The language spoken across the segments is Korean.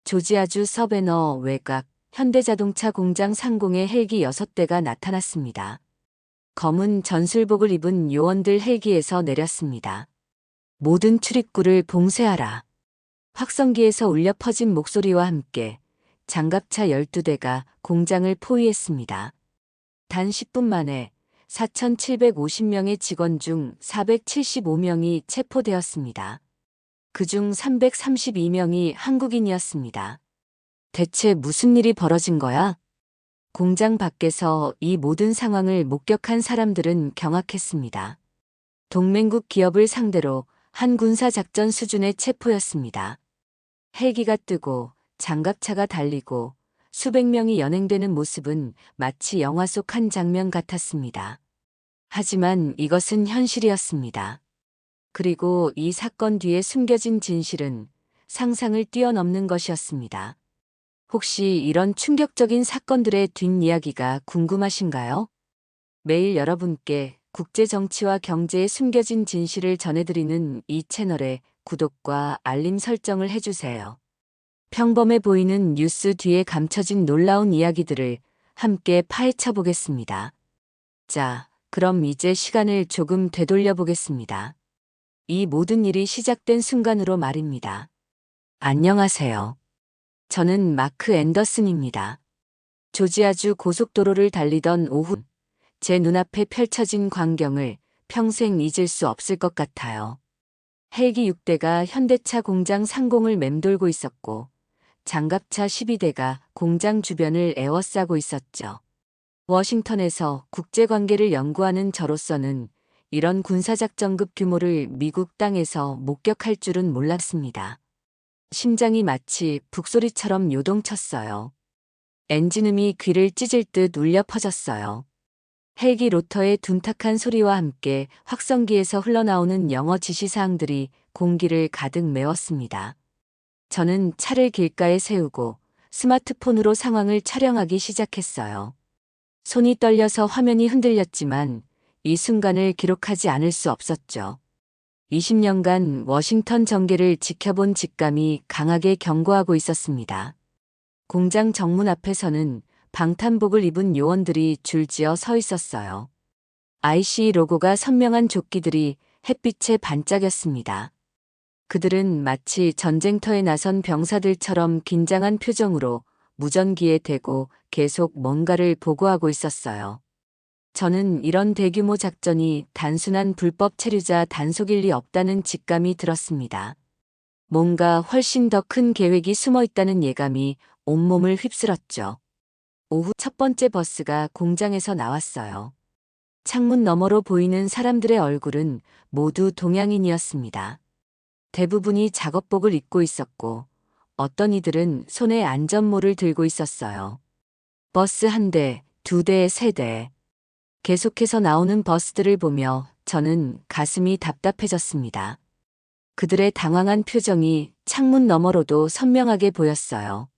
조지아주 서베너 외곽 현대자동차 공장 상공에 헬기 6대가 나타났습니다. 검은 전술복을 입은 요원들 헬기에서 내렸습니다. 모든 출입구를 봉쇄하라. 확성기에서 울려 퍼진 목소리와 함께 장갑차 12대가 공장을 포위했습니다. 단 10분 만에 4,750명의 직원 중 475명이 체포되었습니다. 그중 332명이 한국인이었습니다. 대체 무슨 일이 벌어진 거야? 공장 밖에서 이 모든 상황을 목격한 사람들은 경악했습니다. 동맹국 기업을 상대로 한 군사작전 수준의 체포였습니다. 헬기가 뜨고 장갑차가 달리고 수백 명이 연행되는 모습은 마치 영화 속 한 장면 같았습니다. 하지만 이것은 현실이었습니다. 그리고 이 사건 뒤에 숨겨진 진실은 상상을 뛰어넘는 것이었습니다. 혹시 이런 충격적인 사건들의 뒷이야기가 궁금하신가요? 매일 여러분께 국제 정치와 경제의 숨겨진 진실을 전해드리는 이 채널에 구독과 알림 설정을 해주세요. 평범해 보이는 뉴스 뒤에 감춰진 놀라운 이야기들을 함께 파헤쳐 보겠습니다. 자, 그럼 이제 시간을 조금 되돌려 보겠습니다. 이 모든 일이 시작된 순간으로 말입니다. 안녕하세요. 저는 마크 앤더슨입니다. 조지아주 고속도로를 달리던 오후, 제 눈앞에 펼쳐진 광경을 평생 잊을 수 없을 것 같아요. 헬기 6대가 현대차 공장 상공을 맴돌고 있었고, 장갑차 12대가 공장 주변을 에워싸고 있었죠. 워싱턴에서 국제관계를 연구하는 저로서는 이런 군사작전급 규모를 미국 땅에서 목격할 줄은 몰랐습니다. 심장이 마치 북소리처럼 요동쳤어요. 엔진음이 귀를 찢을 듯 울려 퍼졌어요. 헬기 로터의 둔탁한 소리와 함께 확성기에서 흘러나오는 영어 지시사항들이 공기를 가득 메웠습니다. 저는 차를 길가에 세우고 스마트폰으로 상황을 촬영하기 시작했어요. 손이 떨려서 화면이 흔들렸지만 이 순간을 기록하지 않을 수 없었죠. 20년간 워싱턴 전개를 지켜본 직감이 강하게 경고하고 있었습니다. 공장 정문 앞에서는 방탄복을 입은 요원들이 줄지어 서 있었어요. ICE 로고가 선명한 조끼들이 햇빛에 반짝였습니다. 그들은 마치 전쟁터에 나선 병사들처럼 긴장한 표정으로 무전기에 대고 계속 뭔가를 보고하고 있었어요. 저는 이런 대규모 작전이 단순한 불법 체류자 단속일 리 없다는 직감이 들었습니다. 뭔가 훨씬 더 큰 계획이 숨어 있다는 예감이 온몸을 휩쓸었죠. 오후 첫 번째 버스가 공장에서 나왔어요. 창문 너머로 보이는 사람들의 얼굴은 모두 동양인이었습니다. 대부분이 작업복을 입고 있었고 어떤 이들은 손에 안전모를 들고 있었어요. 버스 한 대, 두 대, 세 대. 계속해서 나오는 버스들을 보며 저는 가슴이 답답해졌습니다. 그들의 당황한 표정이 창문 너머로도 선명하게 보였어요.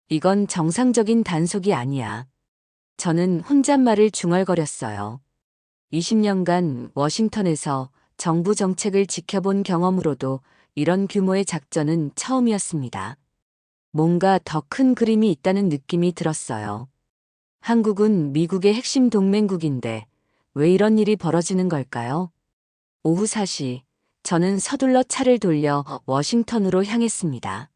이건 정상적인 단속이 아니야. 저는 혼잣말을 중얼거렸어요. 20년간 워싱턴에서 정부 정책을 지켜본 경험으로도 이런 규모의 작전은 처음이었습니다. 뭔가 더 큰 그림이 있다는 느낌이 들었어요. 한국은 미국의 핵심 동맹국인데 왜 이런 일이 벌어지는 걸까요? 오후 4시, 저는 서둘러 차를 돌려 워싱턴으로 향했습니다.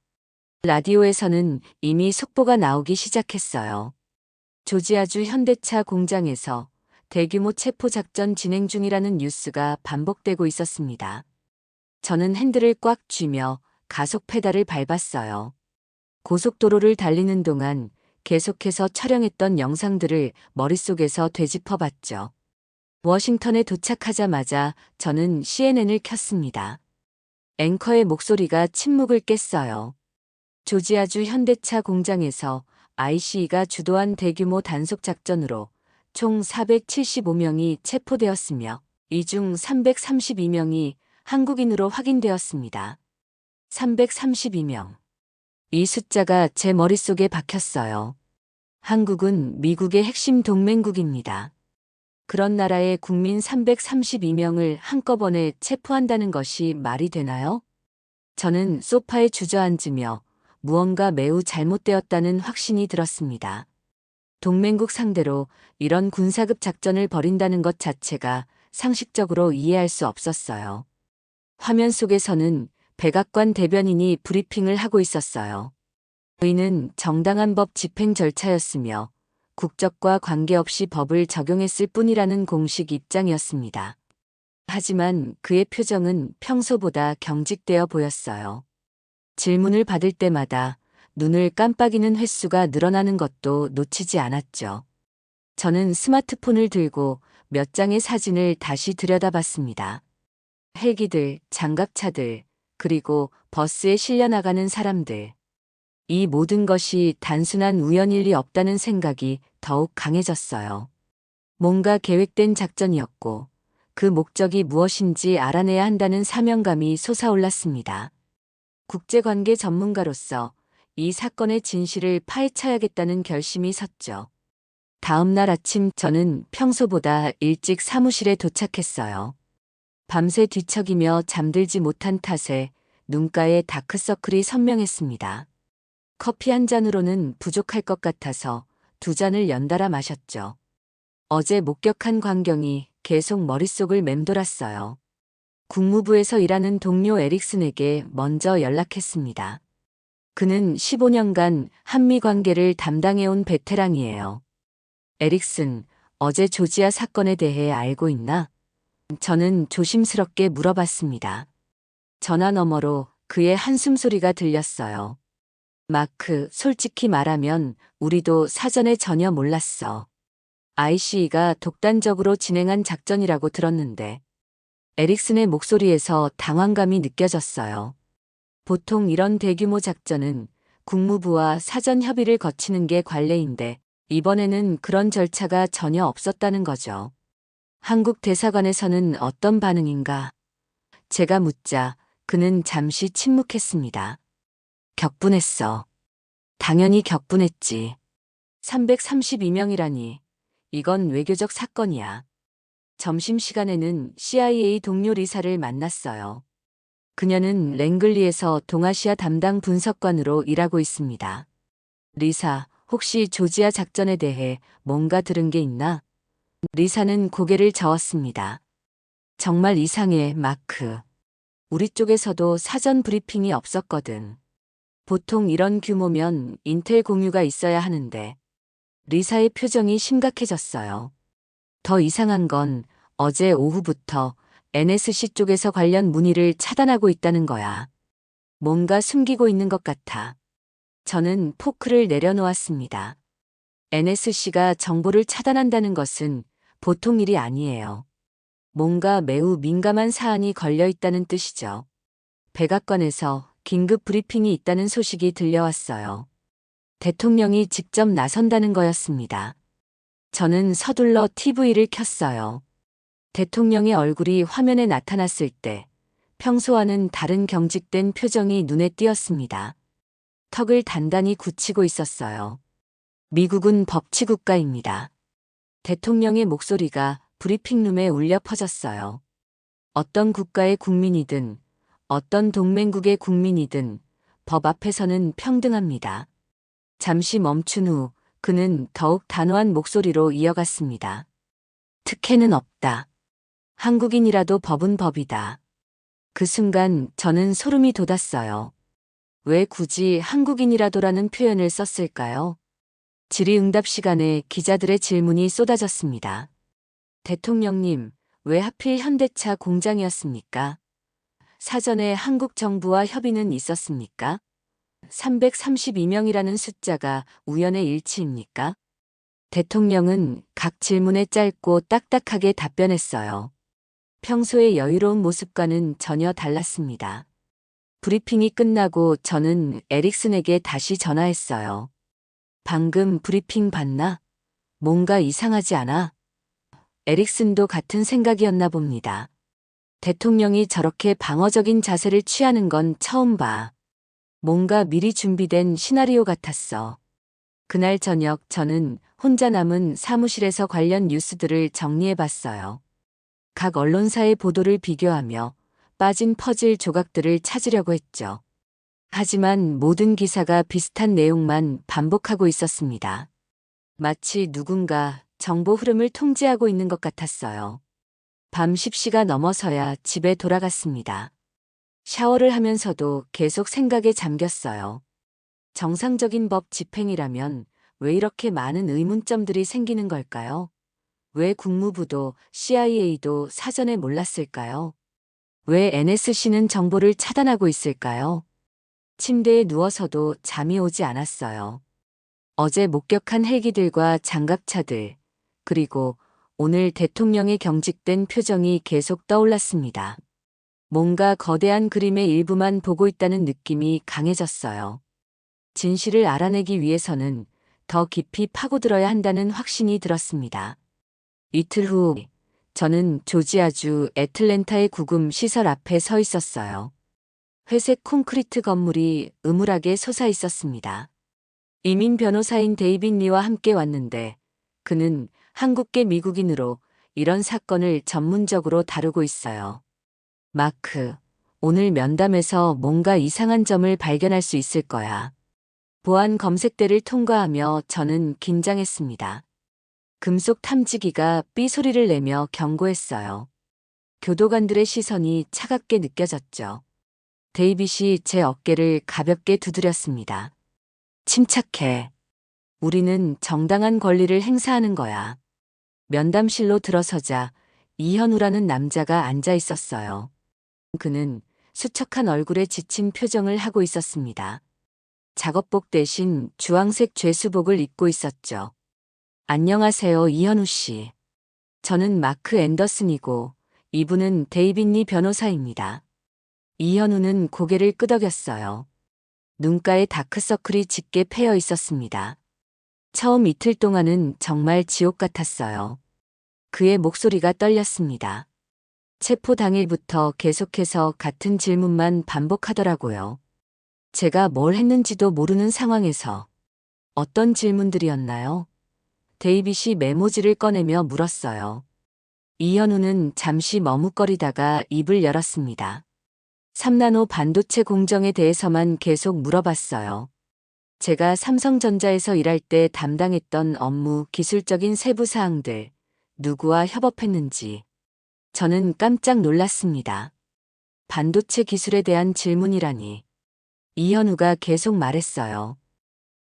라디오에서는 이미 속보가 나오기 시작했어요. 조지아주 현대차 공장에서 대규모 체포 작전 진행 중이라는 뉴스가 반복되고 있었습니다. 저는 핸들을 꽉 쥐며 가속 페달을 밟았어요. 고속도로를 달리는 동안 계속해서 촬영했던 영상들을 머릿속에서 되짚어봤죠. 워싱턴에 도착하자마자 저는 CNN을 켰습니다. 앵커의 목소리가 침묵을 깼어요. 조지아주 현대차 공장에서 ICE가 주도한 대규모 단속 작전으로 총 475명이 체포되었으며 이 중 332명이 한국인으로 확인되었습니다. 332명. 이 숫자가 제 머릿속에 박혔어요. 한국은 미국의 핵심 동맹국입니다. 그런 나라의 국민 332명을 한꺼번에 체포한다는 것이 말이 되나요? 저는 소파에 주저앉으며 무언가 매우 잘못되었다는 확신이 들었습니다. 동맹국 상대로 이런 군사급 작전을 벌인다는 것 자체가 상식적으로 이해할 수 없었어요. 화면 속에서는 백악관 대변인이 브리핑을 하고 있었어요. 의는 정당한 법 집행 절차였으며 국적과 관계없이 법을 적용했을 뿐이라는 공식 입장이었습니다. 하지만 그의 표정은 평소보다 경직되어 보였어요. 질문을 받을 때마다 눈을 깜빡이는 횟수가 늘어나는 것도 놓치지 않았죠. 저는 스마트폰을 들고 몇 장의 사진을 다시 들여다봤습니다. 헬기들, 장갑차들, 그리고 버스에 실려 나가는 사람들. 이 모든 것이 단순한 우연일 리 없다는 생각이 더욱 강해졌어요. 뭔가 계획된 작전이었고 그 목적이 무엇인지 알아내야 한다는 사명감이 솟아올랐습니다. 국제관계 전문가로서 이 사건의 진실을 파헤쳐야겠다는 결심이 섰죠. 다음 날 아침 저는 평소보다 일찍 사무실에 도착했어요. 밤새 뒤척이며 잠들지 못한 탓에 눈가에 다크서클이 선명했습니다. 커피 한 잔으로는 부족할 것 같아서 2잔을 연달아 마셨죠. 어제 목격한 광경이 계속 머릿속을 맴돌았어요. 국무부에서 일하는 동료 에릭슨에게 먼저 연락했습니다. 그는 15년간 한미 관계를 담당해온 베테랑이에요. 에릭슨, 어제 조지아 사건에 대해 알고 있나? 저는 조심스럽게 물어봤습니다. 전화 너머로 그의 한숨소리가 들렸어요. 마크, 솔직히 말하면 우리도 사전에 전혀 몰랐어. ICE가 독단적으로 진행한 작전이라고 들었는데. 에릭슨의 목소리에서 당황감이 느껴졌어요. 보통 이런 대규모 작전은 국무부와 사전 협의를 거치는 게 관례인데 이번에는 그런 절차가 전혀 없었다는 거죠. 한국 대사관에서는 어떤 반응인가? 제가 묻자 그는 잠시 침묵했습니다. 격분했어. 당연히 격분했지. 332명이라니. 이건 외교적 사건이야. 점심시간에는 CIA 동료 리사를 만났어요. 그녀는 랭글리에서 동아시아 담당 분석관으로 일하고 있습니다. 리사, 혹시 조지아 작전에 대해 뭔가 들은 게 있나? 리사는 고개를 저었습니다. 정말 이상해, 마크. 우리 쪽에서도 사전 브리핑이 없었거든. 보통 이런 규모면 인텔 공유가 있어야 하는데. 리사의 표정이 심각해졌어요. 더 이상한 건 어제 오후부터 NSC 쪽에서 관련 문의를 차단하고 있다는 거야. 뭔가 숨기고 있는 것 같아. 저는 포크를 내려놓았습니다. NSC가 정보를 차단한다는 것은 보통 일이 아니에요. 뭔가 매우 민감한 사안이 걸려 있다는 뜻이죠. 백악관에서 긴급 브리핑이 있다는 소식이 들려왔어요. 대통령이 직접 나선다는 거였습니다. 저는 서둘러 TV를 켰어요. 대통령의 얼굴이 화면에 나타났을 때 평소와는 다른 경직된 표정이 눈에 띄었습니다. 턱을 단단히 굳히고 있었어요. 미국은 법치국가입니다. 대통령의 목소리가 브리핑룸에 울려 퍼졌어요. 어떤 국가의 국민이든 어떤 동맹국의 국민이든 법 앞에서는 평등합니다. 잠시 멈춘 후 그는 더욱 단호한 목소리로 이어갔습니다. 특혜는 없다. 한국인이라도 법은 법이다. 그 순간 저는 소름이 돋았어요. 왜 굳이 한국인이라도라는 표현을 썼을까요? 질의응답 시간에 기자들의 질문이 쏟아졌습니다. 대통령님, 왜 하필 현대차 공장이었습니까? 사전에 한국 정부와 협의는 있었습니까? 332명이라는 숫자가 우연의 일치입니까? 대통령은 각 질문에 짧고 딱딱하게 답변했어요. 평소의 여유로운 모습과는 전혀 달랐습니다. 브리핑이 끝나고 저는 에릭슨에게 다시 전화했어요. 방금 브리핑 봤나? 뭔가 이상하지 않아? 에릭슨도 같은 생각이었나 봅니다. 대통령이 저렇게 방어적인 자세를 취하는 건 처음 봐. 뭔가 미리 준비된 시나리오 같았어. 그날 저녁 저는 혼자 남은 사무실에서 관련 뉴스들을 정리해봤어요. 각 언론사의 보도를 비교하며 빠진 퍼즐 조각들을 찾으려고 했죠. 하지만 모든 기사가 비슷한 내용만 반복하고 있었습니다. 마치 누군가 정보 흐름을 통제하고 있는 것 같았어요. 밤 10시가 넘어서야 집에 돌아갔습니다. 샤워를 하면서도 계속 생각에 잠겼어요. 정상적인 법 집행이라면 왜 이렇게 많은 의문점들이 생기는 걸까요? 왜 국무부도 CIA도 사전에 몰랐을까요? 왜 NSC는 정보를 차단하고 있을까요? 침대에 누워서도 잠이 오지 않았어요. 어제 목격한 헬기들과 장갑차들, 그리고 오늘 대통령의 경직된 표정이 계속 떠올랐습니다. 뭔가 거대한 그림의 일부만 보고 있다는 느낌이 강해졌어요. 진실을 알아내기 위해서는 더 깊이 파고들어야 한다는 확신이 들었습니다. 이틀 후, 저는 조지아주 애틀랜타의 구금 시설 앞에 서 있었어요. 회색 콘크리트 건물이 음울하게 솟아 있었습니다. 이민 변호사인 데이빗 리와 함께 왔는데 그는 한국계 미국인으로 이런 사건을 전문적으로 다루고 있어요. 마크, 오늘 면담에서 뭔가 이상한 점을 발견할 수 있을 거야. 보안 검색대를 통과하며 저는 긴장했습니다. 금속 탐지기가 삐 소리를 내며 경고했어요. 교도관들의 시선이 차갑게 느껴졌죠. 데이빗이 제 어깨를 가볍게 두드렸습니다. 침착해. 우리는 정당한 권리를 행사하는 거야. 면담실로 들어서자 이현우라는 남자가 앉아 있었어요. 그는 수척한 얼굴에 지친 표정을 하고 있었습니다. 작업복 대신 주황색 죄수복을 입고 있었죠. 안녕하세요, 이현우 씨. 저는 마크 앤더슨이고 이분은 데이빗 리 변호사입니다. 이현우는 고개를 끄덕였어요. 눈가에 다크서클이 짙게 패여 있었습니다. 처음 이틀 동안은 정말 지옥 같았어요. 그의 목소리가 떨렸습니다. 체포 당일부터 계속해서 같은 질문만 반복하더라고요. 제가 뭘 했는지도 모르는 상황에서 어떤 질문들이었나요? 데이빗이 메모지를 꺼내며 물었어요. 이현우는 잠시 머뭇거리다가 입을 열었습니다. 3나노 반도체 공정에 대해서만 계속 물어봤어요. 제가 삼성전자에서 일할 때 담당했던 업무 기술적인 세부 사항들, 누구와 협업했는지. 저는 깜짝 놀랐습니다. 반도체 기술에 대한 질문이라니. 이현우가 계속 말했어요.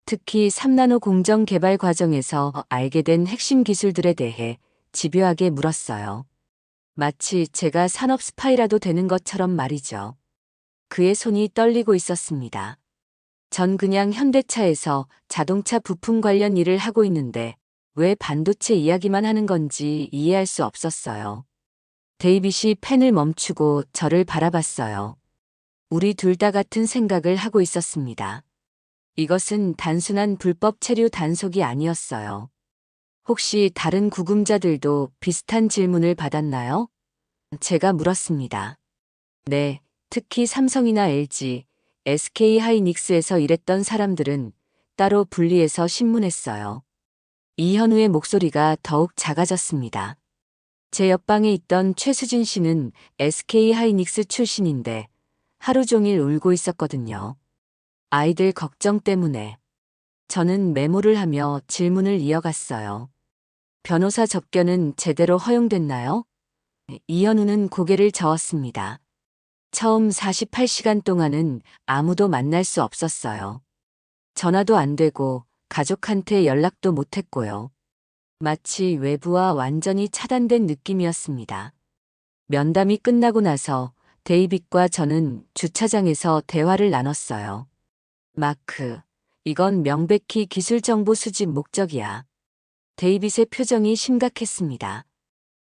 특히 3나노 공정 개발 과정에서 알게 된 핵심 기술들에 대해 집요하게 물었어요. 마치 제가 산업 스파이라도 되는 것처럼 말이죠. 그의 손이 떨리고 있었습니다. 전 그냥 현대차에서 자동차 부품 관련 일을 하고 있는데 왜 반도체 이야기만 하는 건지 이해할 수 없었어요. 데이빗이 펜을 멈추고 저를 바라봤어요. 우리 둘 다 같은 생각을 하고 있었습니다. 이것은 단순한 불법 체류 단속이 아니었어요. 혹시 다른 구금자들도 비슷한 질문을 받았나요? 제가 물었습니다. 네, 특히 삼성이나 LG, SK 하이닉스에서 일했던 사람들은 따로 분리해서 신문했어요. 이현우의 목소리가 더욱 작아졌습니다. 제 옆방에 있던 최수진 씨는 SK 하이닉스 출신인데 하루 종일 울고 있었거든요. 아이들 걱정 때문에. 저는 메모를 하며 질문을 이어갔어요. 변호사 접견은 제대로 허용됐나요? 이현우는 고개를 저었습니다. 처음 48시간 동안은 아무도 만날 수 없었어요. 전화도 안 되고 가족한테 연락도 못 했고요. 마치 외부와 완전히 차단된 느낌이었습니다. 면담이 끝나고 나서 데이빗과 저는 주차장에서 대화를 나눴어요. 마크, 이건 명백히 기술 정보 수집 목적이야. 데이빗의 표정이 심각했습니다.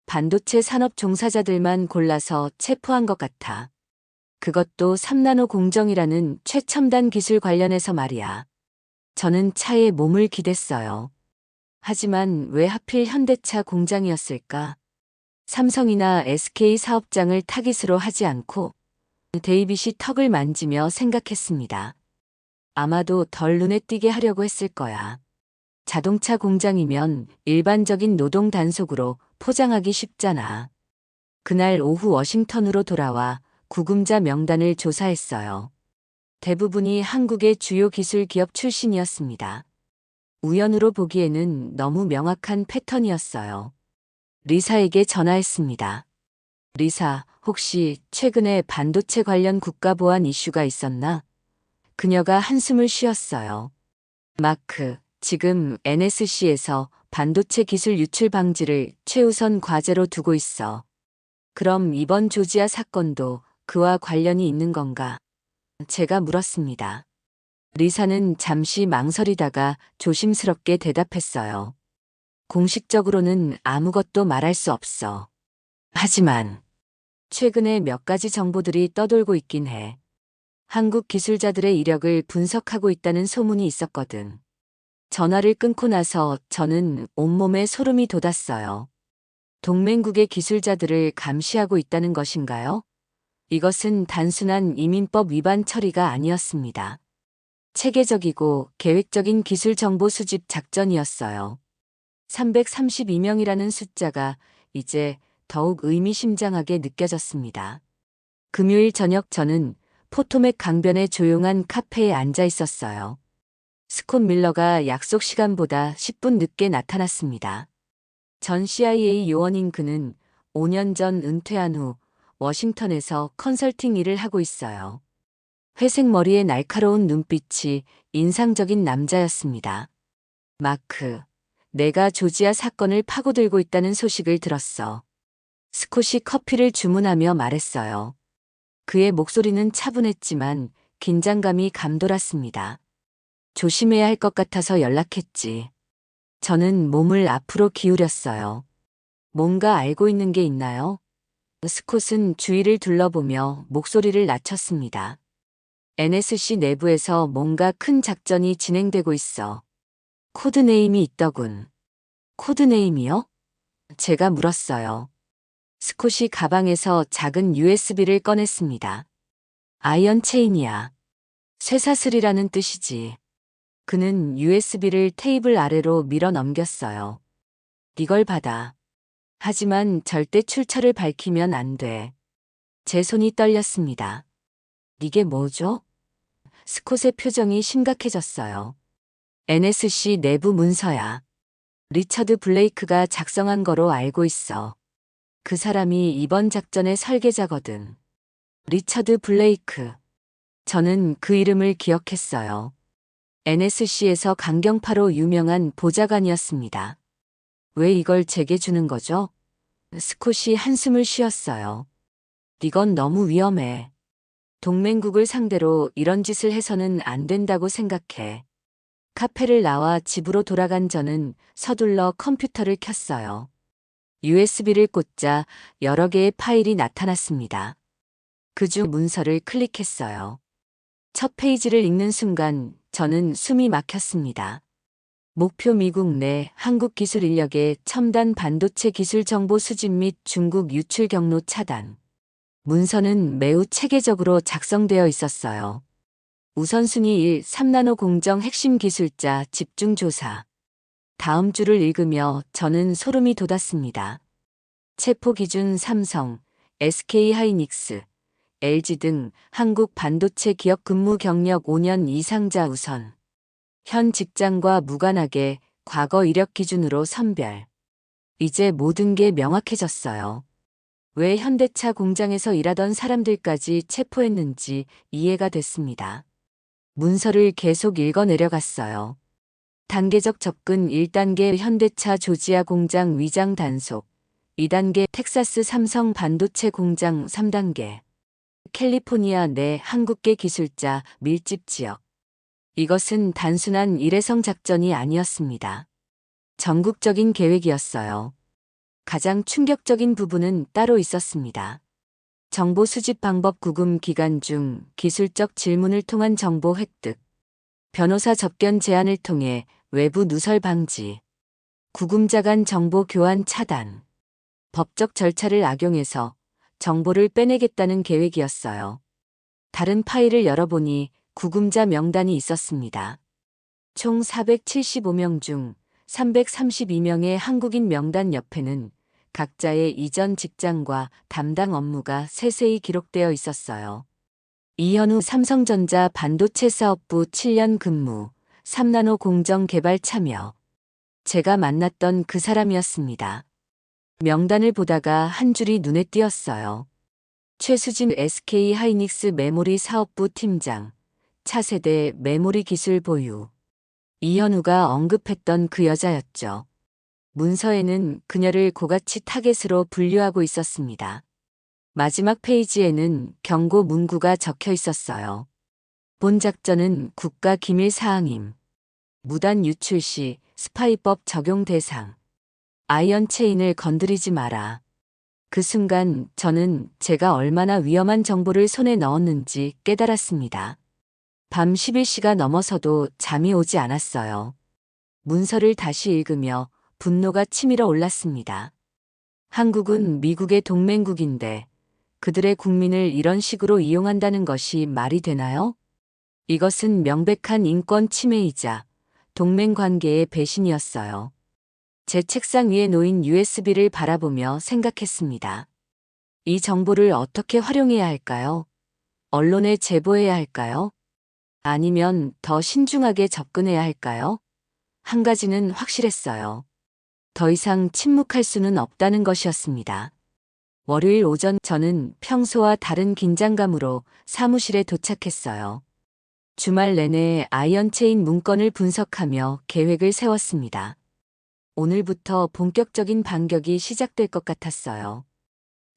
반도체 산업 종사자들만 골라서 체포한 것 같아. 그것도 3나노 공정이라는 최첨단 기술 관련해서 말이야. 저는 차에 몸을 기댔어요. 하지만 왜 하필 현대차 공장이었을까? 삼성이나 SK 사업장을 타깃으로 하지 않고 데이빗이 턱을 만지며 생각했습니다. 아마도 덜 눈에 띄게 하려고 했을 거야. 자동차 공장이면 일반적인 노동 단속으로 포장하기 쉽잖아. 그날 오후 워싱턴으로 돌아와 구금자 명단을 조사했어요. 대부분이 한국의 주요 기술 기업 출신이었습니다. 우연으로 보기에는 너무 명확한 패턴이었어요. 리사에게 전화했습니다. 리사, 혹시 최근에 반도체 관련 국가보안 이슈가 있었나? 그녀가 한숨을 쉬었어요. 마크, 지금 NSC에서 반도체 기술 유출 방지를 최우선 과제로 두고 있어. 그럼 이번 조지아 사건도 그와 관련이 있는 건가? 제가 물었습니다. 리사는 잠시 망설이다가 조심스럽게 대답했어요. 공식적으로는 아무것도 말할 수 없어. 하지만 최근에 몇 가지 정보들이 떠돌고 있긴 해. 한국 기술자들의 이력을 분석하고 있다는 소문이 있었거든. 전화를 끊고 나서 저는 온몸에 소름이 돋았어요. 동맹국의 기술자들을 감시하고 있다는 것인가요? 이것은 단순한 이민법 위반 처리가 아니었습니다. 체계적이고 계획적인 기술 정보 수집 작전이었어요. 332명이라는 숫자가 이제 더욱 의미심장하게 느껴졌습니다. 금요일 저녁 저는 포토맥 강변의 조용한 카페에 앉아 있었어요. 스콧 밀러가 약속 시간보다 10분 늦게 나타났습니다. 전 CIA 요원인 그는 5년 전 은퇴한 후 워싱턴에서 컨설팅 일을 하고 있어요. 회색 머리에 날카로운 눈빛이 인상적인 남자였습니다. 마크, 내가 조지아 사건을 파고들고 있다는 소식을 들었어. 스콧이 커피를 주문하며 말했어요. 그의 목소리는 차분했지만 긴장감이 감돌았습니다. 조심해야 할 것 같아서 연락했지. 저는 몸을 앞으로 기울였어요. 뭔가 알고 있는 게 있나요? 스콧은 주위를 둘러보며 목소리를 낮췄습니다. NSC 내부에서 뭔가 큰 작전이 진행되고 있어. 코드네임이 있더군. 코드네임이요? 제가 물었어요. 스콧이 가방에서 작은 USB를 꺼냈습니다. 아이언 체인이야. 쇠사슬이라는 뜻이지. 그는 USB를 테이블 아래로 밀어 넘겼어요. 이걸 받아. 하지만 절대 출처를 밝히면 안 돼. 제 손이 떨렸습니다. 이게 뭐죠? 스콧의 표정이 심각해졌어요. NSC 내부 문서야. 리처드 블레이크가 작성한 거로 알고 있어. 그 사람이 이번 작전의 설계자거든. 리처드 블레이크. 저는 그 이름을 기억했어요. NSC에서 강경파로 유명한 보좌관이었습니다. 왜 이걸 제게 주는 거죠? 스콧이 한숨을 쉬었어요. 이건 너무 위험해. 동맹국을 상대로 이런 짓을 해서는 안 된다고 생각해. 카페를 나와 집으로 돌아간 저는 서둘러 컴퓨터를 켰어요. USB를 꽂자 여러 개의 파일이 나타났습니다. 그중 문서를 클릭했어요. 첫 페이지를 읽는 순간 저는 숨이 막혔습니다. 목표 미국 내 한국 기술 인력의 첨단 반도체 기술 정보 수집 및 중국 유출 경로 차단. 문서는 매우 체계적으로 작성되어 있었어요. 우선순위 1, 3나노 공정 핵심 기술자 집중 조사. 다음 줄을 읽으며 저는 소름이 돋았습니다. 체포 기준 삼성, SK 하이닉스, LG 등 한국 반도체 기업 근무 경력 5년 이상자 우선. 현 직장과 무관하게 과거 이력 기준으로 선별. 이제 모든 게 명확해졌어요. 왜 현대차 공장에서 일하던 사람들까지 체포했는지 이해가 됐습니다. 문서를 계속 읽어 내려갔어요. 단계적 접근 1단계 현대차 조지아 공장 위장 단속, 2단계 텍사스 삼성 반도체 공장 3단계 캘리포니아 내 한국계 기술자 밀집 지역. 이것은 단순한 일회성 작전이 아니었습니다. 전국적인 계획이었어요. 가장 충격적인 부분은 따로 있었습니다. 정보 수집 방법 구금 기간 중 기술적 질문을 통한 정보 획득, 변호사 접견 제한을 통해 외부 누설 방지, 구금자 간 정보 교환 차단, 법적 절차를 악용해서 정보를 빼내겠다는 계획이었어요. 다른 파일을 열어보니 구금자 명단이 있었습니다. 총 475명 중 332명의 한국인 명단 옆에는 각자의 이전 직장과 담당 업무가 세세히 기록되어 있었어요. 이현우 삼성전자 반도체 사업부 7년 근무, 3나노 공정 개발 참여. 제가 만났던 그 사람이었습니다. 명단을 보다가 한 줄이 눈에 띄었어요. 최수진 SK 하이닉스 메모리 사업부 팀장, 차세대 메모리 기술 보유. 이현우가 언급했던 그 여자였죠. 문서에는 그녀를 고가치 타겟으로 분류하고 있었습니다. 마지막 페이지에는 경고 문구가 적혀 있었어요. 본 작전은 국가 기밀 사항임. 무단 유출 시 스파이법 적용 대상. 아이언 체인을 건드리지 마라. 그 순간 저는 제가 얼마나 위험한 정보를 손에 넣었는지 깨달았습니다. 밤 11시가 넘어서도 잠이 오지 않았어요. 문서를 다시 읽으며 분노가 치밀어 올랐습니다. 한국은 미국의 동맹국인데 그들의 국민을 이런 식으로 이용한다는 것이 말이 되나요? 이것은 명백한 인권 침해이자 동맹 관계의 배신이었어요. 제 책상 위에 놓인 USB를 바라보며 생각했습니다. 이 정보를 어떻게 활용해야 할까요? 언론에 제보해야 할까요? 아니면 더 신중하게 접근해야 할까요? 한 가지는 확실했어요. 더 이상 침묵할 수는 없다는 것이었습니다. 월요일 오전 저는 평소와 다른 긴장감으로 사무실에 도착했어요. 주말 내내 아이언체인 문건을 분석하며 계획을 세웠습니다. 오늘부터 본격적인 반격이 시작될 것 같았어요.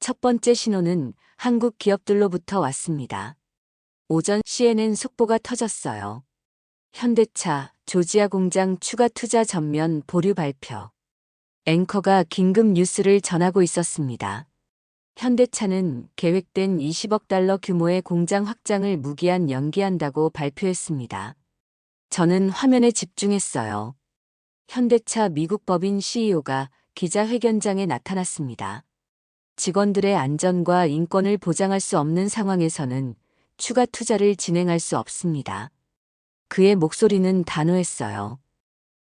첫 번째 신호는 한국 기업들로부터 왔습니다. 오전 CNN 속보가 터졌어요. 현대차, 조지아 공장 추가 투자 전면 보류 발표. 앵커가 긴급 뉴스를 전하고 있었습니다. 현대차는 계획된 20억 달러 규모의 공장 확장을 무기한 연기한다고 발표했습니다. 저는 화면에 집중했어요. 현대차 미국 법인 CEO가 기자회견장에 나타났습니다. 직원들의 안전과 인권을 보장할 수 없는 상황에서는 추가 투자를 진행할 수 없습니다. 그의 목소리는 단호했어요.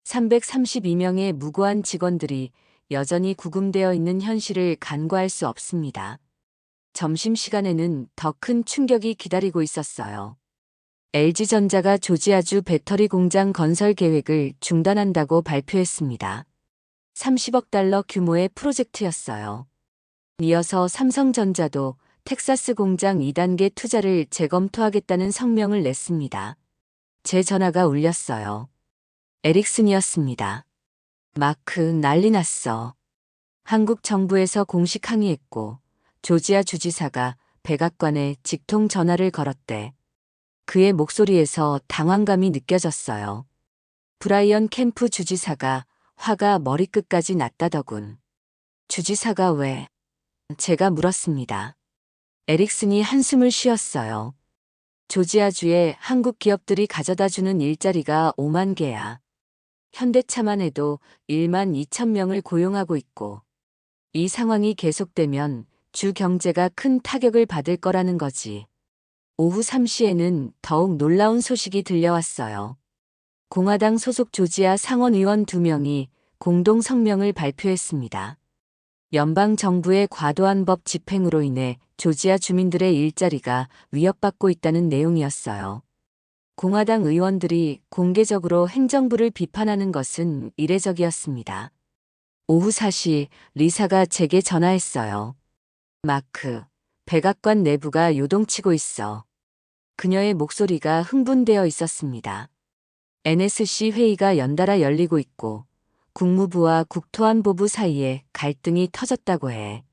332명의 무고한 직원들이 여전히 구금되어 있는 현실을 간과할 수 없습니다. 점심시간에는 더 큰 충격이 기다리고 있었어요. LG전자가 조지아주 배터리 공장 건설 계획을 중단한다고 발표했습니다. 30억 달러 규모의 프로젝트였어요. 이어서 삼성전자도 텍사스 공장 2단계 투자를 재검토하겠다는 성명을 냈습니다. 제 전화가 울렸어요. 에릭슨이었습니다. 마크, 난리 났어. 한국 정부에서 공식 항의했고 조지아 주지사가 백악관에 직통 전화를 걸었대. 그의 목소리에서 당황감이 느껴졌어요. 브라이언 캠프 주지사가 화가 머리끝까지 났다더군. 주지사가 왜? 제가 물었습니다. 에릭슨이 한숨을 쉬었어요. 조지아주에 한국 기업들이 가져다주는 일자리가 5만 개야. 현대차만 해도 1만 2천 명을 고용하고 있고 이 상황이 계속되면 주 경제가 큰 타격을 받을 거라는 거지. 오후 3시에는 더욱 놀라운 소식이 들려왔어요. 공화당 소속 조지아 상원 의원 2명이 공동 성명을 발표했습니다. 연방 정부의 과도한 법 집행으로 인해 조지아 주민들의 일자리가 위협받고 있다는 내용이었어요. 공화당 의원들이 공개적으로 행정부를 비판하는 것은 이례적이었습니다. 오후 4시 리사가 제게 전화했어요. 마크, 백악관 내부가 요동치고 있어. 그녀의 목소리가 흥분되어 있었습니다. NSC 회의가 연달아 열리고 있고 국무부와 국토안보부 사이에 갈등이 터졌다고 해.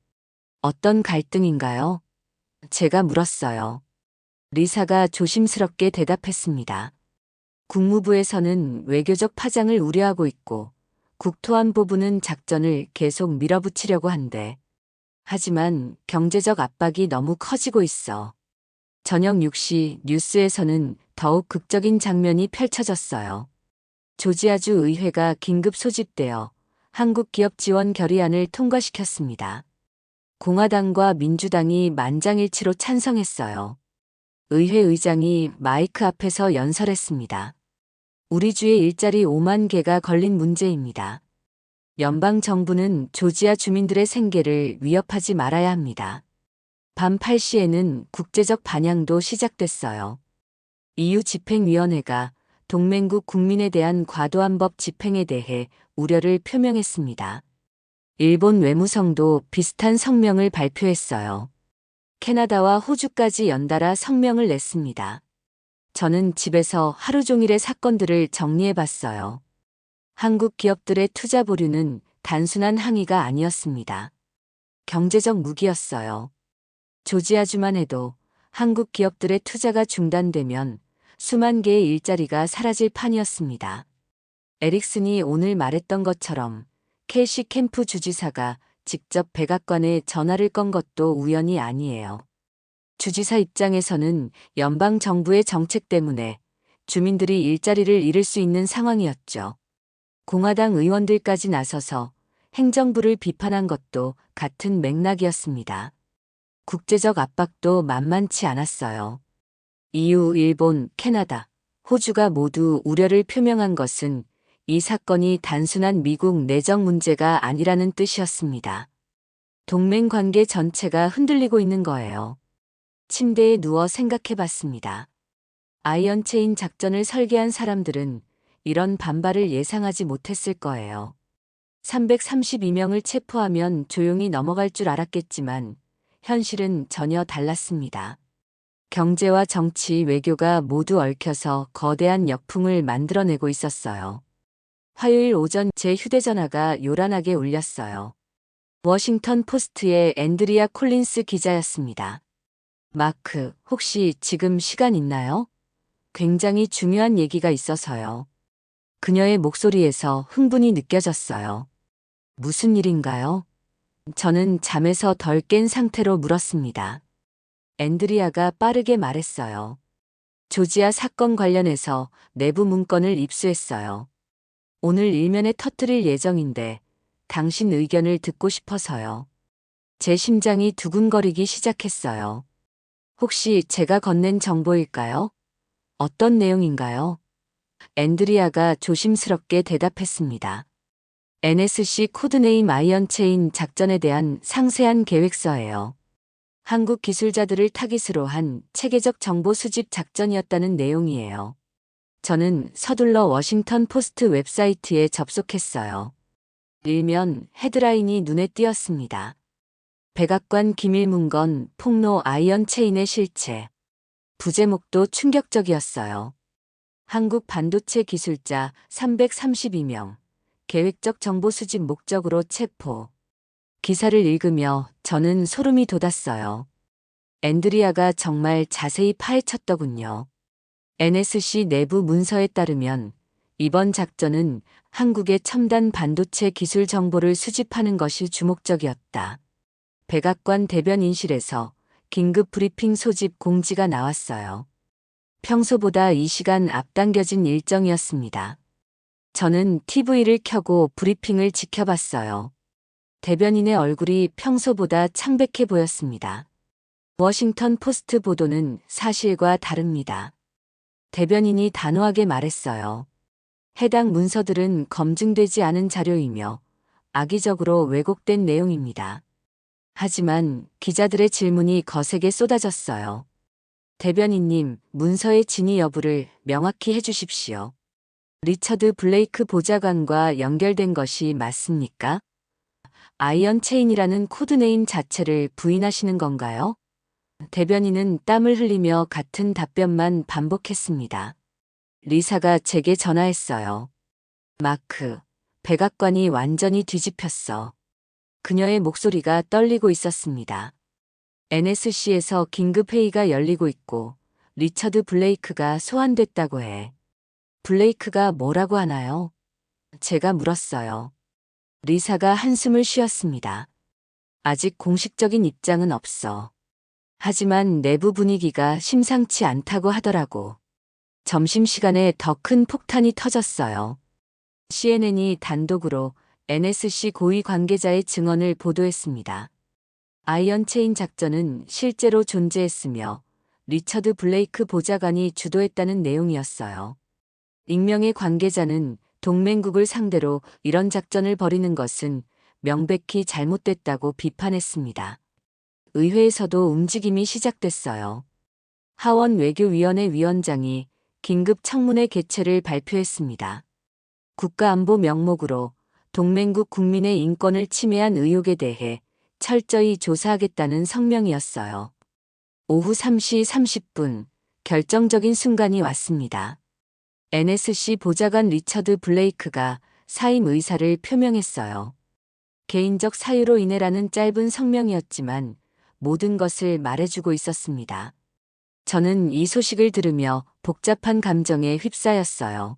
어떤 갈등인가요? 제가 물었어요. 리사가 조심스럽게 대답했습니다. 국무부에서는 외교적 파장을 우려하고 있고 국토안보부는 작전을 계속 밀어붙이려고 한대. 하지만 경제적 압박이 너무 커지고 있어. 저녁 6시 뉴스에서는 더욱 극적인 장면이 펼쳐졌어요. 조지아주 의회가 긴급 소집되어 한국 기업 지원 결의안을 통과시켰습니다. 공화당과 민주당이 만장일치로 찬성했어요. 의회 의장이 마이크 앞에서 연설했습니다. 우리 주의 일자리 5만 개가 걸린 문제입니다. 연방 정부는 조지아 주민들의 생계를 위협하지 말아야 합니다. 밤 8시에는 국제적 반향도 시작됐어요. EU 집행위원회가 동맹국 국민에 대한 과도한 법 집행에 대해 우려를 표명했습니다. 일본 외무성도 비슷한 성명을 발표했어요. 캐나다와 호주까지 연달아 성명을 냈습니다. 저는 집에서 하루 종일의 사건들을 정리해 봤어요. 한국 기업들의 투자 보류는 단순한 항의가 아니었습니다. 경제적 무기였어요. 조지아주만 해도 한국 기업들의 투자가 중단되면 수만 개의 일자리가 사라질 판이었습니다. 에릭슨이 오늘 말했던 것처럼 켈시 캠프 주지사가 직접 백악관에 전화를 건 것도 우연이 아니에요. 주지사 입장에서는 연방 정부의 정책 때문에 주민들이 일자리를 잃을 수 있는 상황이었죠. 공화당 의원들까지 나서서 행정부를 비판한 것도 같은 맥락이었습니다. 국제적 압박도 만만치 않았어요. EU, 일본, 캐나다, 호주가 모두 우려를 표명한 것은 이 사건이 단순한 미국 내정 문제가 아니라는 뜻이었습니다. 동맹 관계 전체가 흔들리고 있는 거예요. 침대에 누워 생각해 봤습니다. 아이언체인 작전을 설계한 사람들은 이런 반발을 예상하지 못했을 거예요. 332명을 체포하면 조용히 넘어갈 줄 알았겠지만 현실은 전혀 달랐습니다. 경제와 정치, 외교가 모두 얽혀서 거대한 역풍을 만들어내고 있었어요. 화요일 오전 제 휴대전화가 요란하게 울렸어요. 워싱턴 포스트의 앤드리아 콜린스 기자였습니다. 마크, 혹시 지금 시간 있나요? 굉장히 중요한 얘기가 있어서요. 그녀의 목소리에서 흥분이 느껴졌어요. 무슨 일인가요? 저는 잠에서 덜 깬 상태로 물었습니다. 앤드리아가 빠르게 말했어요. 조지아 사건 관련해서 내부 문건을 입수했어요. 오늘 일면에 터뜨릴 예정인데 당신 의견을 듣고 싶어서요. 제 심장이 두근거리기 시작했어요. 혹시 제가 건넨 정보일까요? 어떤 내용인가요? 앤드리아가 조심스럽게 대답했습니다. NSC 코드네임 아이언체인 작전에 대한 상세한 계획서예요. 한국 기술자들을 타깃으로 한 체계적 정보 수집 작전이었다는 내용이에요. 저는 서둘러 워싱턴 포스트 웹사이트에 접속했어요. 일면 헤드라인이 눈에 띄었습니다. 백악관 기밀문건 폭로 아이언체인의 실체. 부제목도 충격적이었어요. 한국 반도체 기술자 332명. 계획적 정보 수집 목적으로 체포. 기사를 읽으며 저는 소름이 돋았어요. 앤드리아가 정말 자세히 파헤쳤더군요. NSC 내부 문서에 따르면 이번 작전은 한국의 첨단 반도체 기술 정보를 수집하는 것이 주목적이었다. 백악관 대변인실에서 긴급 브리핑 소집 공지가 나왔어요. 평소보다 2시간 앞당겨진 일정이었습니다. 저는 TV를 켜고 브리핑을 지켜봤어요. 대변인의 얼굴이 평소보다 창백해 보였습니다. 워싱턴 포스트 보도는 사실과 다릅니다. 대변인이 단호하게 말했어요. 해당 문서들은 검증되지 않은 자료이며 악의적으로 왜곡된 내용입니다. 하지만 기자들의 질문이 거세게 쏟아졌어요. 대변인님, 문서의 진위 여부를 명확히 해주십시오. 리처드 블레이크 보좌관과 연결된 것이 맞습니까? 아이언체인이라는 코드네임 자체를 부인하시는 건가요? 대변인은 땀을 흘리며 같은 답변만 반복했습니다. 리사가 제게 전화했어요. 마크, 백악관이 완전히 뒤집혔어. 그녀의 목소리가 떨리고 있었습니다. NSC에서 긴급회의가 열리고 있고 리처드 블레이크가 소환됐다고 해. 블레이크가 뭐라고 하나요? 제가 물었어요. 리사가 한숨을 쉬었습니다. 아직 공식적인 입장은 없어. 하지만 내부 분위기가 심상치 않다고 하더라고. 점심시간에 더 큰 폭탄이 터졌어요. CNN이 단독으로 NSC 고위 관계자의 증언을 보도했습니다. 아이언체인 작전은 실제로 존재했으며 리처드 블레이크 보좌관이 주도했다는 내용이었어요. 익명의 관계자는 동맹국을 상대로 이런 작전을 벌이는 것은 명백히 잘못됐다고 비판했습니다. 의회에서도 움직임이 시작됐어요. 하원 외교위원회 위원장이 긴급 청문회 개최를 발표했습니다. 국가안보 명목으로 동맹국 국민의 인권을 침해한 의혹에 대해 철저히 조사하겠다는 성명이었어요. 오후 3시 30분, 결정적인 순간이 왔습니다. NSC 보좌관 리처드 블레이크가 사임 의사를 표명했어요. 개인적 사유로 인해라는 짧은 성명이었지만 모든 것을 말해주고 있었습니다. 저는 이 소식을 들으며 복잡한 감정에 휩싸였어요.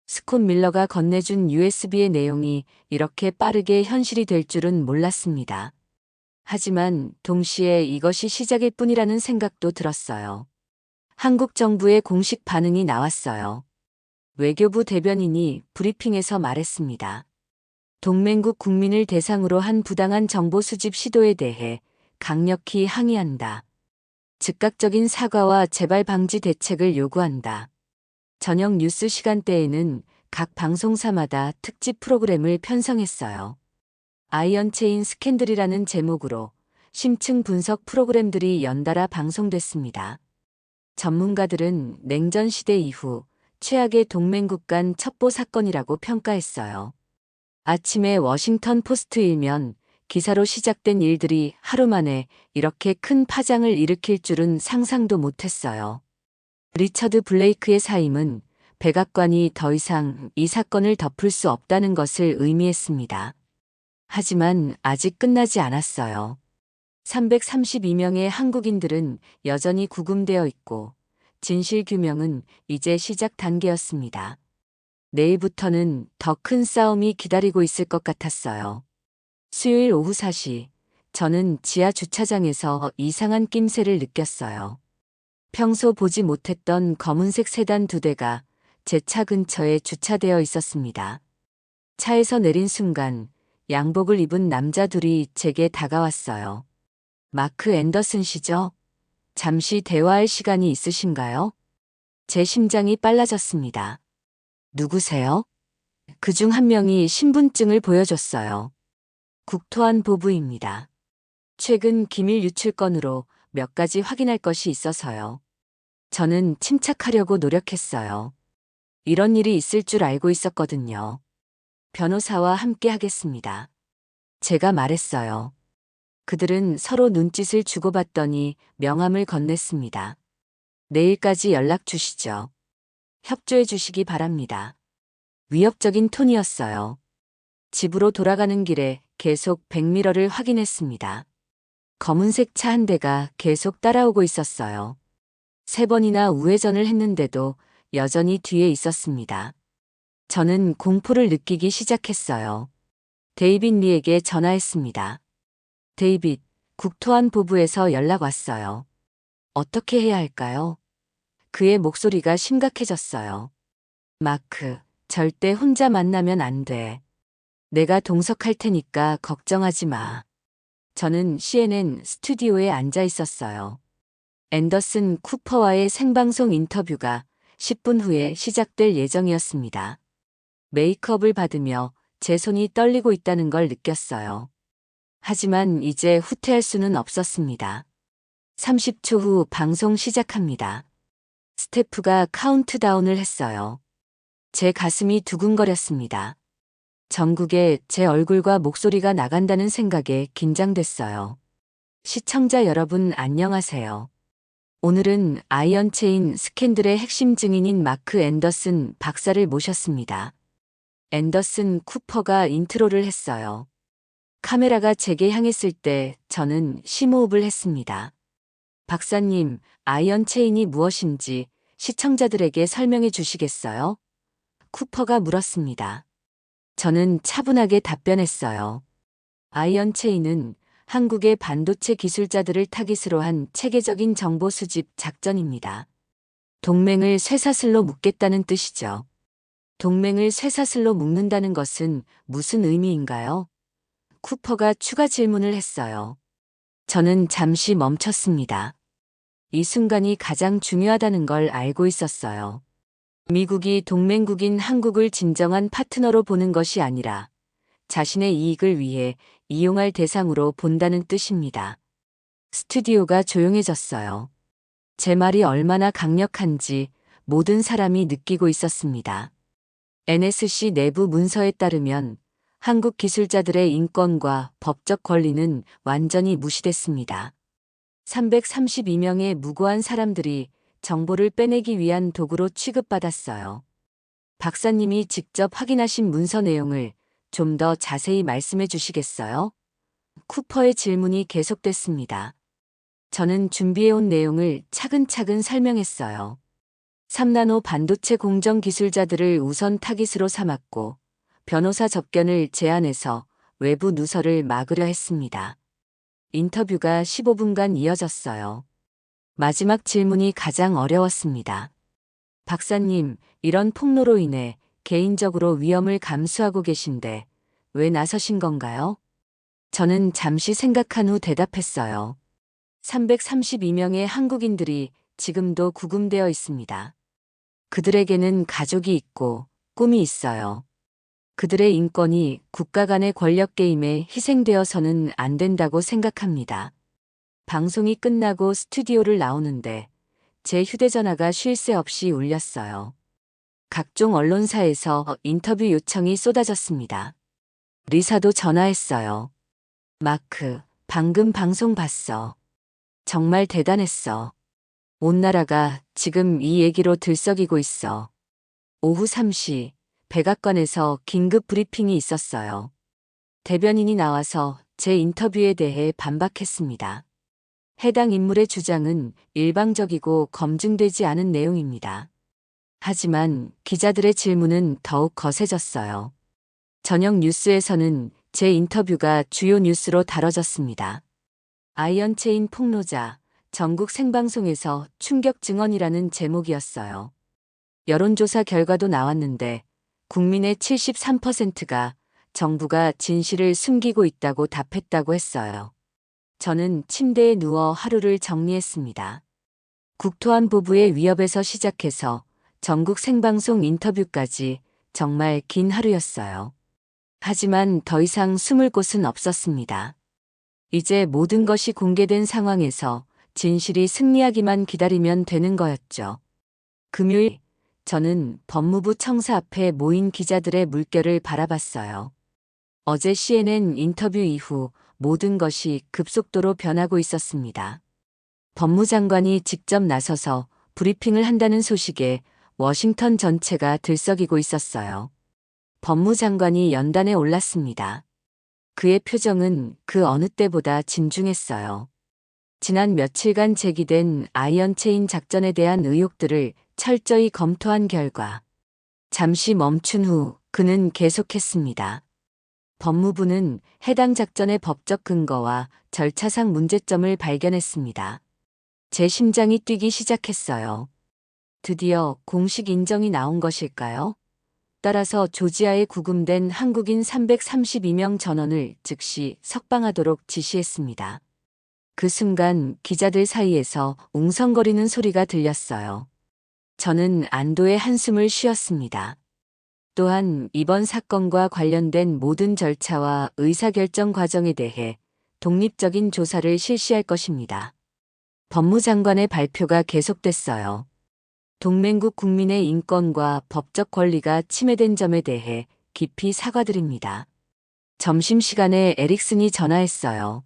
스콧 밀러가 건네준 USB의 내용이 이렇게 빠르게 현실이 될 줄은 몰랐습니다. 하지만 동시에 이것이 시작일 뿐이라는 생각도 들었어요. 한국 정부의 공식 반응이 나왔어요. 외교부 대변인이 브리핑에서 말했습니다. 동맹국 국민을 대상으로 한 부당한 정보 수집 시도에 대해 강력히 항의한다. 즉각적인 사과와 재발 방지 대책을 요구한다. 저녁 뉴스 시간대에는 각 방송사마다 특집 프로그램을 편성했어요. 아이언체인 스캔들이라는 제목으로 심층 분석 프로그램들이 연달아 방송됐습니다. 전문가들은 냉전 시대 이후 최악의 동맹국 간 첩보 사건이라고 평가했어요. 아침에 워싱턴 포스트 일면 기사로 시작된 일들이 하루 만에 이렇게 큰 파장을 일으킬 줄은 상상도 못했어요. 리처드 블레이크의 사임은 백악관이 더 이상 이 사건을 덮을 수 없다는 것을 의미했습니다. 하지만 아직 끝나지 않았어요. 332명의 한국인들은 여전히 구금되어 있고 진실 규명은 이제 시작 단계였습니다. 내일부터는 더 큰 싸움이 기다리고 있을 것 같았어요. 수요일 오후 4시, 저는 지하 주차장에서 이상한 낌새를 느꼈어요. 평소 보지 못했던 검은색 세단 2대가 제 차 근처에 주차되어 있었습니다. 차에서 내린 순간 양복을 입은 남자 둘이 제게 다가왔어요. 마크 앤더슨 씨죠? 잠시 대화할 시간이 있으신가요? 제 심장이 빨라졌습니다. 누구세요? 그중 한 명이 신분증을 보여줬어요. 국토안보부입니다. 최근 기밀 유출 건으로 몇 가지 확인할 것이 있어서요. 저는 침착하려고 노력했어요. 이런 일이 있을 줄 알고 있었거든요. 변호사와 함께 하겠습니다. 제가 말했어요. 그들은 서로 눈짓을 주고받더니 명함을 건넸습니다. 내일까지 연락 주시죠. 협조해 주시기 바랍니다. 위협적인 톤이었어요. 집으로 돌아가는 길에 계속 백미러를 확인했습니다. 검은색 차 한 대가 계속 따라오고 있었어요. 3번이나 우회전을 했는데도 여전히 뒤에 있었습니다. 저는 공포를 느끼기 시작했어요. 데이빗 리에게 전화했습니다. 데이빗, 국토안보부에서 연락 왔어요. 어떻게 해야 할까요? 그의 목소리가 심각해졌어요. 마크, 절대 혼자 만나면 안 돼. 내가 동석할 테니까 걱정하지 마. 저는 CNN 스튜디오에 앉아 있었어요. 앤더슨 쿠퍼와의 생방송 인터뷰가 10분 후에 시작될 예정이었습니다. 메이크업을 받으며 제 손이 떨리고 있다는 걸 느꼈어요. 하지만 이제 후퇴할 수는 없었습니다. 30초 후 방송 시작합니다. 스태프가 카운트다운을 했어요. 제 가슴이 두근거렸습니다. 전국에 제 얼굴과 목소리가 나간다는 생각에 긴장됐어요. 시청자 여러분 안녕하세요. 오늘은 아이언체인 스캔들의 핵심 증인인 마크 앤더슨 박사를 모셨습니다. 앤더슨 쿠퍼가 인트로를 했어요. 카메라가 제게 향했을 때 저는 심호흡을 했습니다. 박사님, 아이언체인이 무엇인지 시청자들에게 설명해 주시겠어요? 쿠퍼가 물었습니다. 저는 차분하게 답변했어요. 아이언체인은 한국의 반도체 기술자들을 타깃으로 한 체계적인 정보 수집 작전입니다. 동맹을 쇠사슬로 묶겠다는 뜻이죠. 동맹을 쇠사슬로 묶는다는 것은 무슨 의미인가요? 쿠퍼가 추가 질문을 했어요. 저는 잠시 멈췄습니다. 이 순간이 가장 중요하다는 걸 알고 있었어요. 미국이 동맹국인 한국을 진정한 파트너로 보는 것이 아니라 자신의 이익을 위해 이용할 대상으로 본다는 뜻입니다. 스튜디오가 조용해졌어요. 제 말이 얼마나 강력한지 모든 사람이 느끼고 있었습니다. NSC 내부 문서에 따르면 한국 기술자들의 인권과 법적 권리는 완전히 무시됐습니다. 332명의 무고한 사람들이 정보를 빼내기 위한 도구로 취급받았어요. 박사님이 직접 확인하신 문서 내용을 좀 더 자세히 말씀해 주시겠어요? 쿠퍼의 질문이 계속됐습니다. 저는 준비해온 내용을 차근차근 설명했어요. 3나노 반도체 공정 기술자들을 우선 타깃으로 삼았고 변호사 접견을 제안해서 외부 누설을 막으려 했습니다. 인터뷰가 15분간 이어졌어요. 마지막 질문이 가장 어려웠습니다. 박사님, 이런 폭로로 인해 개인적으로 위험을 감수하고 계신데 왜 나서신 건가요? 저는 잠시 생각한 후 대답했어요. 332명의 한국인들이 지금도 구금되어 있습니다. 그들에게는 가족이 있고 꿈이 있어요. 그들의 인권이 국가 간의 권력 게임에 희생되어서는 안 된다고 생각합니다. 방송이 끝나고 스튜디오를 나오는데 제 휴대전화가 쉴 새 없이 울렸어요. 각종 언론사에서 인터뷰 요청이 쏟아졌습니다. 리사도 전화했어요. 마크, 방금 방송 봤어. 정말 대단했어. 온 나라가 지금 이 얘기로 들썩이고 있어. 오후 3시, 백악관에서 긴급 브리핑이 있었어요. 대변인이 나와서 제 인터뷰에 대해 반박했습니다. 해당 인물의 주장은 일방적이고 검증되지 않은 내용입니다. 하지만 기자들의 질문은 더욱 거세졌어요. 저녁 뉴스에서는 제 인터뷰가 주요 뉴스로 다뤄졌습니다. 아이언체인 폭로자, 전국 생방송에서 충격 증언이라는 제목이었어요. 여론조사 결과도 나왔는데 국민의 73%가 정부가 진실을 숨기고 있다고 답했다고 했어요. 저는 침대에 누워 하루를 정리했습니다. 국토안보부의 위협에서 시작해서 전국 생방송 인터뷰까지 정말 긴 하루였어요. 하지만 더 이상 숨을 곳은 없었습니다. 이제 모든 것이 공개된 상황에서 진실이 승리하기만 기다리면 되는 거였죠. 금요일, 저는 법무부 청사 앞에 모인 기자들의 물결을 바라봤어요. 어제 CNN 인터뷰 이후 모든 것이 급속도로 변하고 있었습니다. 법무장관이 직접 나서서 브리핑을 한다는 소식에 워싱턴 전체가 들썩이고 있었어요. 법무장관이 연단에 올랐습니다. 그의 표정은 그 어느 때보다 진중했어요. 지난 며칠간 제기된 아이언체인 작전에 대한 의혹들을 철저히 검토한 결과 잠시 멈춘 후 그는 계속했습니다. 법무부는 해당 작전의 법적 근거와 절차상 문제점을 발견했습니다. 제 심장이 뛰기 시작했어요. 드디어 공식 인정이 나온 것일까요? 따라서 조지아에 구금된 한국인 332명 전원을 즉시 석방하도록 지시했습니다. 그 순간 기자들 사이에서 웅성거리는 소리가 들렸어요. 저는 안도의 한숨을 쉬었습니다. 또한 이번 사건과 관련된 모든 절차와 의사결정 과정에 대해 독립적인 조사를 실시할 것입니다. 법무장관의 발표가 계속됐어요. 동맹국 국민의 인권과 법적 권리가 침해된 점에 대해 깊이 사과드립니다. 점심시간에 에릭슨이 전화했어요.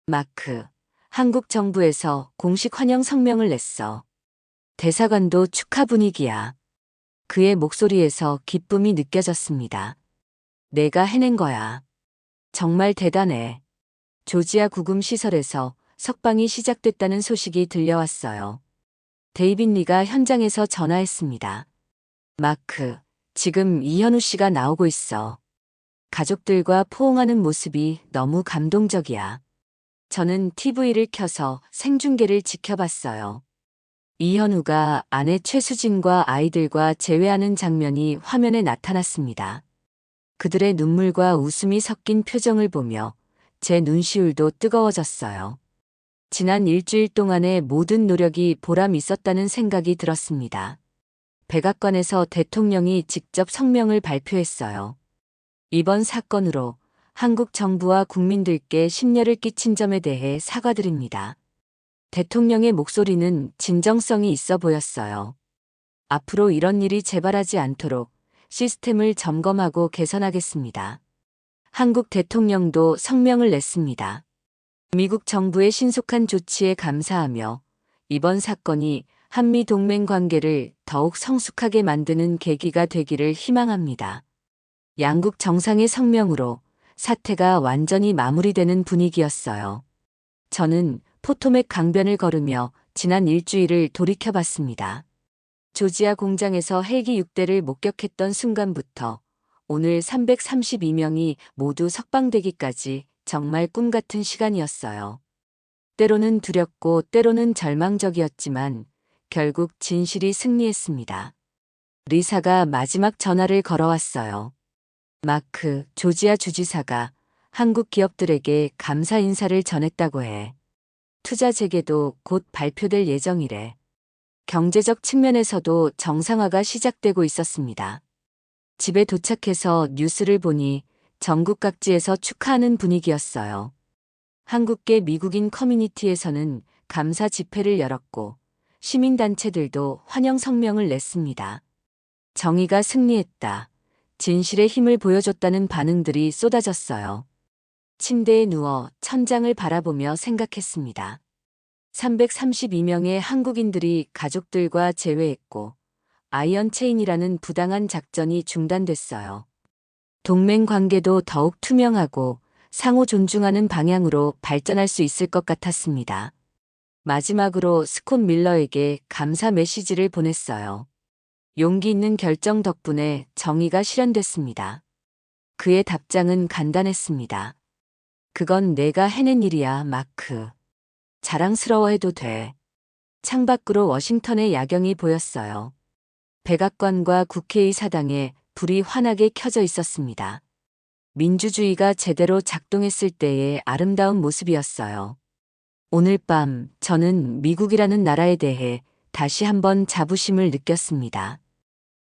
마크, 한국 정부에서 공식 환영 성명을 냈어. 대사관도 축하 분위기야. 그의 목소리에서 기쁨이 느껴졌습니다. 내가 해낸 거야. 정말 대단해. 조지아 구금 시설에서 석방이 시작됐다는 소식이 들려왔어요. 데이빗 리가 현장에서 전화했습니다. 마크, 지금 이현우 씨가 나오고 있어. 가족들과 포옹하는 모습이 너무 감동적이야. 저는 TV를 켜서 생중계를 지켜봤어요. 이현우가 아내 최수진과 아이들과 재회하는 장면이 화면에 나타났습니다. 그들의 눈물과 웃음이 섞인 표정을 보며 제 눈시울도 뜨거워졌어요. 지난 일주일 동안의 모든 노력이 보람 있었다는 생각이 들었습니다. 백악관에서 대통령이 직접 성명을 발표했어요. 이번 사건으로 한국 정부와 국민들께 심려를 끼친 점에 대해 사과드립니다. 대통령의 목소리는 진정성이 있어 보였어요. 앞으로 이런 일이 재발하지 않도록 시스템을 점검하고 개선하겠습니다. 한국 대통령도 성명을 냈습니다. 미국 정부의 신속한 조치에 감사하며 이번 사건이 한미 동맹 관계를 더욱 성숙하게 만드는 계기가 되기를 희망합니다. 양국 정상의 성명으로 사태가 완전히 마무리되는 분위기였어요. 저는 포토맥 강변을 걸으며 지난 일주일을 돌이켜봤습니다. 조지아 공장에서 헬기 6대를 목격했던 순간부터 오늘 332명이 모두 석방되기까지 정말 꿈 같은 시간이었어요. 때로는 두렵고 때로는 절망적이었지만 결국 진실이 승리했습니다. 리사가 마지막 전화를 걸어왔어요. 마크, 조지아 주지사가 한국 기업들에게 감사 인사를 전했다고 해. 투자 재개도 곧 발표될 예정이래. 경제적 측면에서도 정상화가 시작되고 있었습니다. 집에 도착해서 뉴스를 보니 전국 각지에서 축하하는 분위기였어요. 한국계 미국인 커뮤니티에서는 감사 집회를 열었고 시민단체들도 환영 성명을 냈습니다. 정의가 승리했다. 진실의 힘을 보여줬다는 반응들이 쏟아졌어요. 침대에 누워 천장을 바라보며 생각했습니다. 332명의 한국인들이 가족들과 재회했고 아이언 체인이라는 부당한 작전이 중단됐어요. 동맹 관계도 더욱 투명하고 상호 존중하는 방향으로 발전할 수 있을 것 같았습니다. 마지막으로 스콧 밀러에게 감사 메시지를 보냈어요. 용기 있는 결정 덕분에 정의가 실현됐습니다. 그의 답장은 간단했습니다. 그건 내가 해낸 일이야, 마크. 자랑스러워해도 돼. 창밖으로 워싱턴의 야경이 보였어요. 백악관과 국회의 사당에 불이 환하게 켜져 있었습니다. 민주주의가 제대로 작동했을 때의 아름다운 모습이었어요. 오늘 밤 저는 미국이라는 나라에 대해 다시 한번 자부심을 느꼈습니다.